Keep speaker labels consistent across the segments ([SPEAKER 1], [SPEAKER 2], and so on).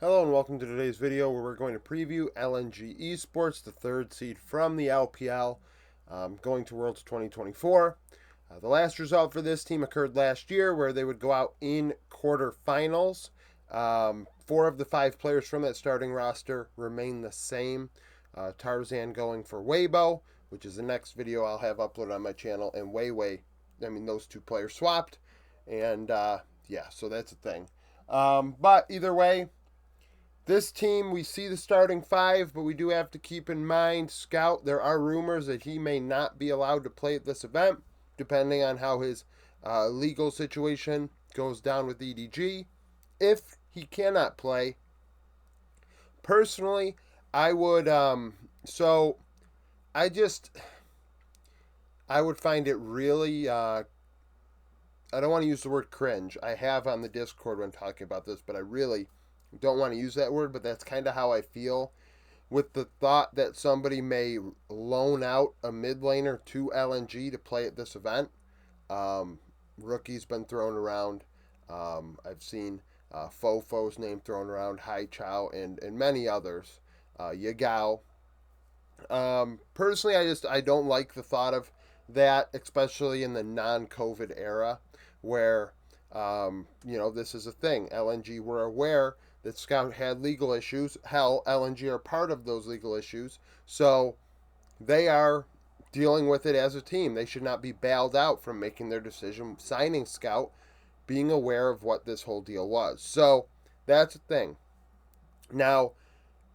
[SPEAKER 1] Hello and welcome to today's video where we're going to preview LNG Esports, the third seed from the LPL, going to Worlds 2024. The last result for this team occurred last year where they would go out in quarterfinals. Four of the five players from that starting roster remain the same. Tarzan going for Weibo, which is the next video I'll have uploaded on my channel, and Weiwei, those two players swapped. And yeah, so that's a thing. But either way, this team, we see the starting five, but we do have to keep in mind Scout. There are rumors that he may not be allowed to play at this event, depending on how his legal situation goes down with EDG. If he cannot play, personally, I would. I would find it really. I don't want to use the word cringe. I have on the Discord when talking about this, but I really don't want to use that word, but that's kind of how I feel with the thought that somebody may loan out a mid laner to LNG to play at this event. Rookie's been thrown around. I've seen Fofo's name thrown around, Hai Chao, and many others. Yagao. Personally, I don't like the thought of that, especially in the non-COVID era, where this is a thing. LNG were aware that Scout had legal issues. Hell, LNG are part of those legal issues. So they are dealing with it as a team. They should not be bailed out from making their decision, signing Scout, being aware of what this whole deal was. So that's a thing. Now,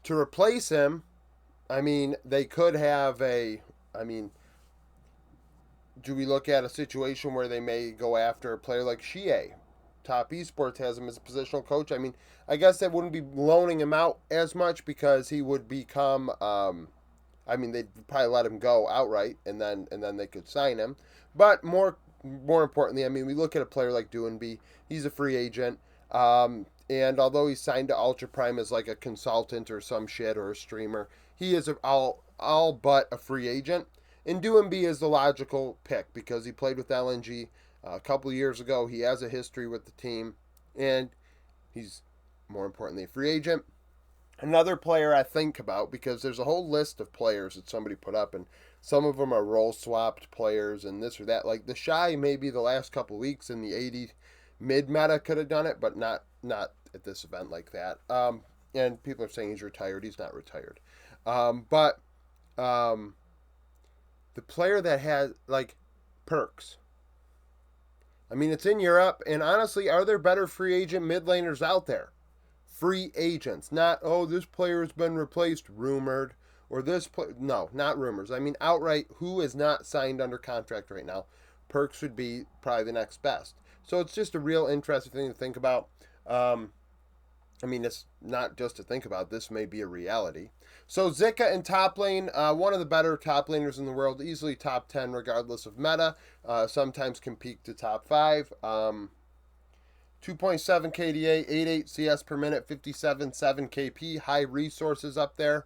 [SPEAKER 1] to replace him, they could have do we look at a situation where they may go after a player like Xie? Top Esports has him as a positional coach. I guess that wouldn't be loaning him out as much because he would become. They'd probably let him go outright, and then they could sign him. But more importantly, we look at a player like Duanby. He's a free agent, and although he's signed to Ultra Prime as like a consultant or some shit or a streamer, he is all but a free agent. And Duanby is the logical pick because he played with LNG a couple of years ago. He has a history with the team, and he's, more importantly, a free agent. Another player I think about, because there's a whole list of players that somebody put up, and some of them are role-swapped players and this or that. Like the Shy, maybe the last couple of weeks in the 80 mid-meta could have done it, but not at this event like that. And people are saying he's retired. He's not retired. But the player that has, like, Perks. It's in Europe, and honestly, are there better free agent mid laners out there? Free agents, not, oh, this player has been replaced, rumored, or no, not rumors. Outright, who is not signed under contract right now? Perks would be probably the next best. So it's just a real interesting thing to think about. It's not just to think about. This may be a reality. So Zika in top lane, one of the better top laners in the world, easily top 10 regardless of meta. Sometimes can peak to top 5. 2.7 KDA, 88 CS per minute, 57.7 KP. High resources up there.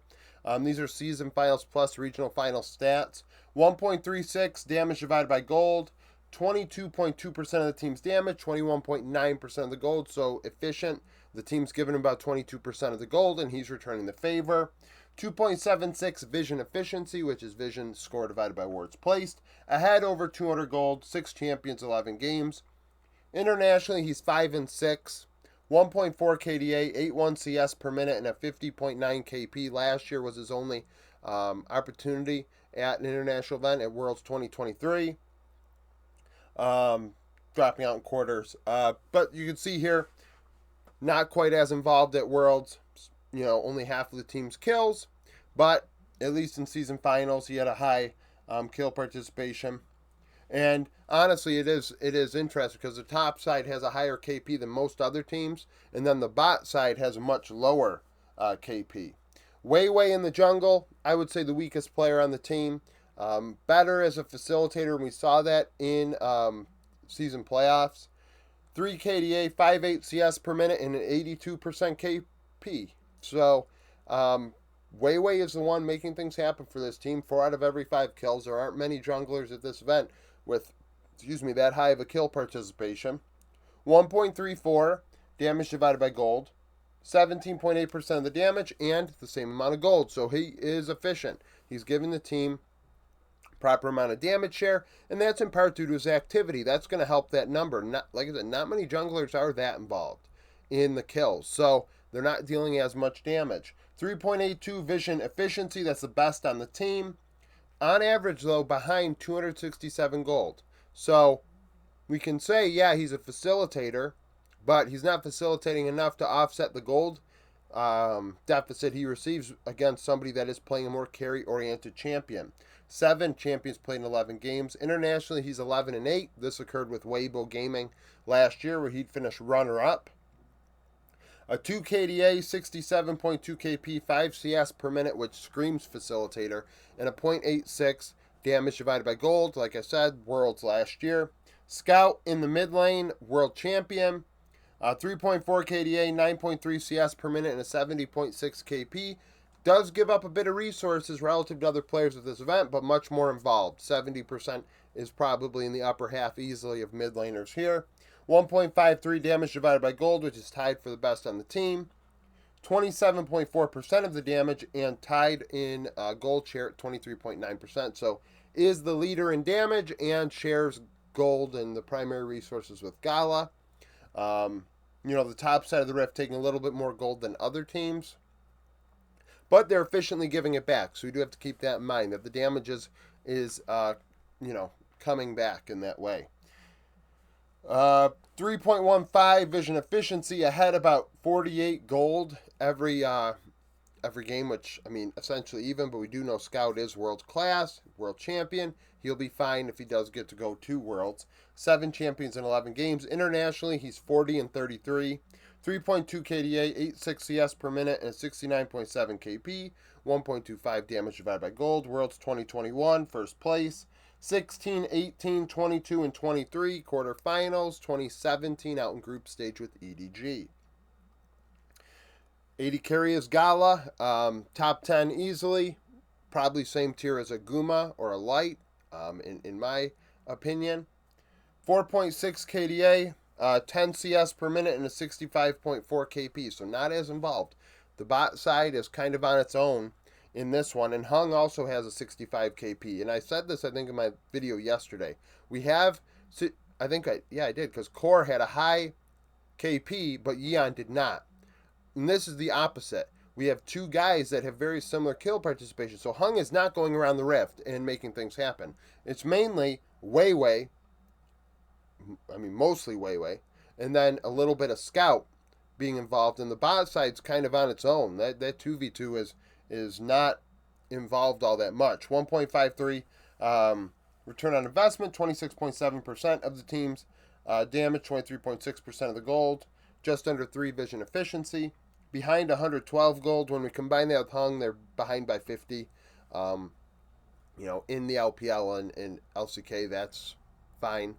[SPEAKER 1] These are season finals plus regional final stats. 1.36 damage divided by gold. 22.2% of the team's damage, 21.9% of the gold, so efficient. The team's given him about 22% of the gold, and he's returning the favor. 2.76 vision efficiency, which is vision score divided by wards placed. Ahead over 200 gold, 6 champions, 11 games. Internationally, he's 5-6. 1.4 KDA, 8.1 CS per minute, and a 50.9 KP. Last year was his only opportunity at an international event at Worlds 2023. Dropping out in quarters. But you can see here, not quite as involved at Worlds. Only half of the team's kills. But at least in season finals, he had a high kill participation. And honestly, it is interesting because the top side has a higher KP than most other teams. And then the bot side has a much lower KP. Weiwei in the jungle, I would say the weakest player on the team. Better as a facilitator, and we saw that in season playoffs. 3 KDA, 5.8 CS per minute, and an 82% KP. So, Weiwei is the one making things happen for this team. 4 out of every 5 kills. There aren't many junglers at this event with, that high of a kill participation. 1.34 damage divided by gold. 17.8% of the damage, and the same amount of gold. So he is efficient. He's giving the team proper amount of damage share, and that's in part due to his activity. That's going to help that number. Not, like I said, not many junglers are that involved in the kills, so they're not dealing as much damage. 3.82 vision efficiency, that's the best on the team. On average, though, behind 267 gold. So we can say, yeah, he's a facilitator, but he's not facilitating enough to offset the gold deficit he receives against somebody that is playing a more carry-oriented champion. 7 champions played in 11 games. Internationally, he's 11-8. This occurred with Weiwei Gaming last year, where he'd finish runner-up. A 2 KDA, 67.2 KP, 5 CS per minute, which screams facilitator, and a .86 damage divided by gold. Like I said, Worlds last year. Scout in the mid lane, world champion. 3.4 KDA, 9.3 CS per minute, and a 70.6 KP. Does give up a bit of resources relative to other players of this event, but much more involved. 70% is probably in the upper half easily of mid laners here. 1.53 damage divided by gold, which is tied for the best on the team. 27.4% of the damage, and tied in gold share at 23.9%. So is the leader in damage and shares gold and the primary resources with Gala. The top side of the rift taking a little bit more gold than other teams, but they're efficiently giving it back. So we do have to keep that in mind, that the damage is coming back in that way. 3.15 vision efficiency, ahead about 48 gold every game, which, essentially even, but we do know Scout is world class, world champion. He'll be fine if he does get to go to Worlds. 7 champions in 11 games. Internationally, he's 40-33. 3.2 KDA, 8.6 CS per minute, and 69.7 KP. 1.25 damage divided by gold. Worlds 2021, first place. 16, 18, 22, and 23, quarterfinals. 2017 out in group stage with EDG. 80 carry is Gala. Top 10 easily. Probably same tier as a Guma or a Light, in my opinion. 4.6 KDA, 10 CS per minute, and a 65.4 KP, so not as involved. The bot side is kind of on its own in this one, and Hung also has a 65 KP. And I said this, I think, in my video yesterday. We have, I did, because Core had a high KP, but Yeon did not. And this is the opposite. We have 2 guys that have very similar kill participation. So Hung is not going around the rift and making things happen. It's mainly Weiwei, mostly Weiwei, and then a little bit of Scout being involved. And the bot side's kind of on its own. That 2v2 is not involved all that much. 1.53 return on investment, 26.7% of the team's damage, 23.6% of the gold, just under 3 vision efficiency. Behind 112 gold. When we combine that with Hung, they're behind by 50. In the LPL and LCK, that's fine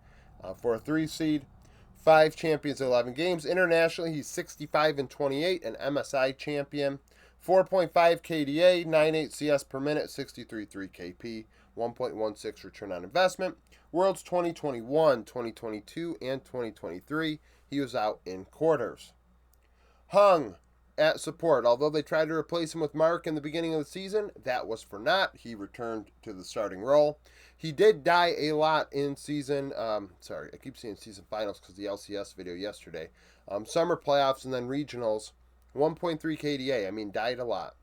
[SPEAKER 1] for a 3 seed. 5 champions in 11 games. Internationally, he's 65-28, an MSI champion. 4.5 KDA, 9.8 CS per minute, 63.3 KP, 1.16 return on investment. Worlds 2021, 2022, and 2023, he was out in quarters. Hung at support. Although they tried to replace him with Mark in the beginning of the season, that was for naught. He returned to the starting role. He did die a lot in season, I keep saying season finals because the LCS video yesterday. Summer playoffs and then regionals. 1.3 KDA, died a lot,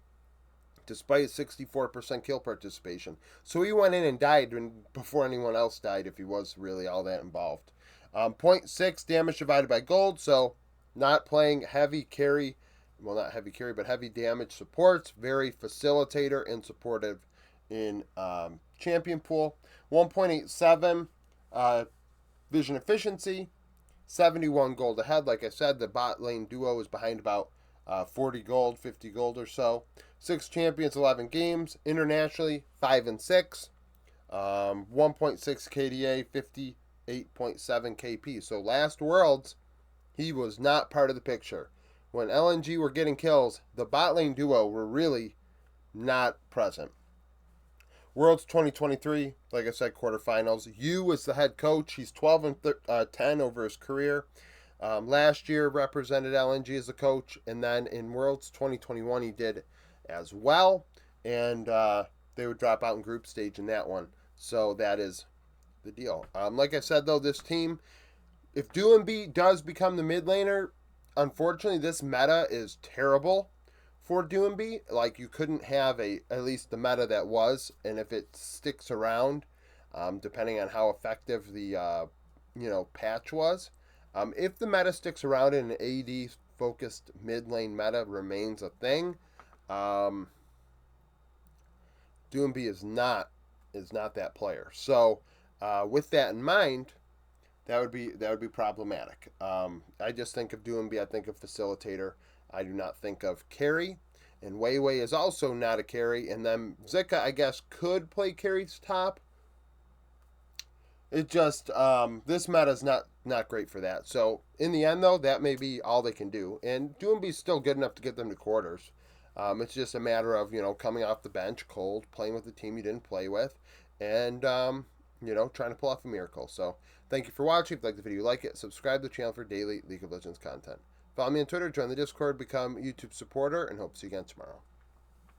[SPEAKER 1] despite a 64% kill participation. So he went in and died before anyone else died, if he was really all that involved. 0.6 damage divided by gold, so not playing heavy carry, well, not heavy carry, but heavy damage supports. Very facilitator and supportive in champion pool. 1.87 vision efficiency, 71 gold ahead. Like I said, the bot lane duo is behind about 40 gold, 50 gold or so. 6 champions, 11 games. Internationally, 5-6. 1.6 KDA, 58.7 KP. So last Worlds, he was not part of the picture. When LNG were getting kills, the bot lane duo were really not present. Worlds 2023, like I said, quarterfinals. Yu was the head coach. He's 12-10 over his career. Last year represented LNG as a coach, and then in Worlds 2021 he did as well, and they would drop out in group stage in that one. So that is the deal. Like I said though, this team, if Doumbé does become the mid laner, unfortunately this meta is terrible for Doumbé. Like you couldn't have at least the meta that was, and if it sticks around, depending on how effective the patch was. If the meta sticks around and an AD focused mid lane meta remains a thing, um, Doumbé is not that player. So with that in mind, that would be problematic. I just think of Doumbé, I think of facilitator. I do not think of carry. And Weiwei is also not a carry. And then Zika, I guess, could play carry's top. It just this meta is not great for that. So in the end, though, that may be all they can do. And Doumbé's still good enough to get them to quarters. It's just a matter of coming off the bench cold, playing with the team you didn't play with, and trying to pull off a miracle. So thank you for watching. If you like the video, like it, subscribe to the channel for daily League of Legends content. Follow me on Twitter, join the Discord, become a YouTube supporter, and hope to see you again tomorrow.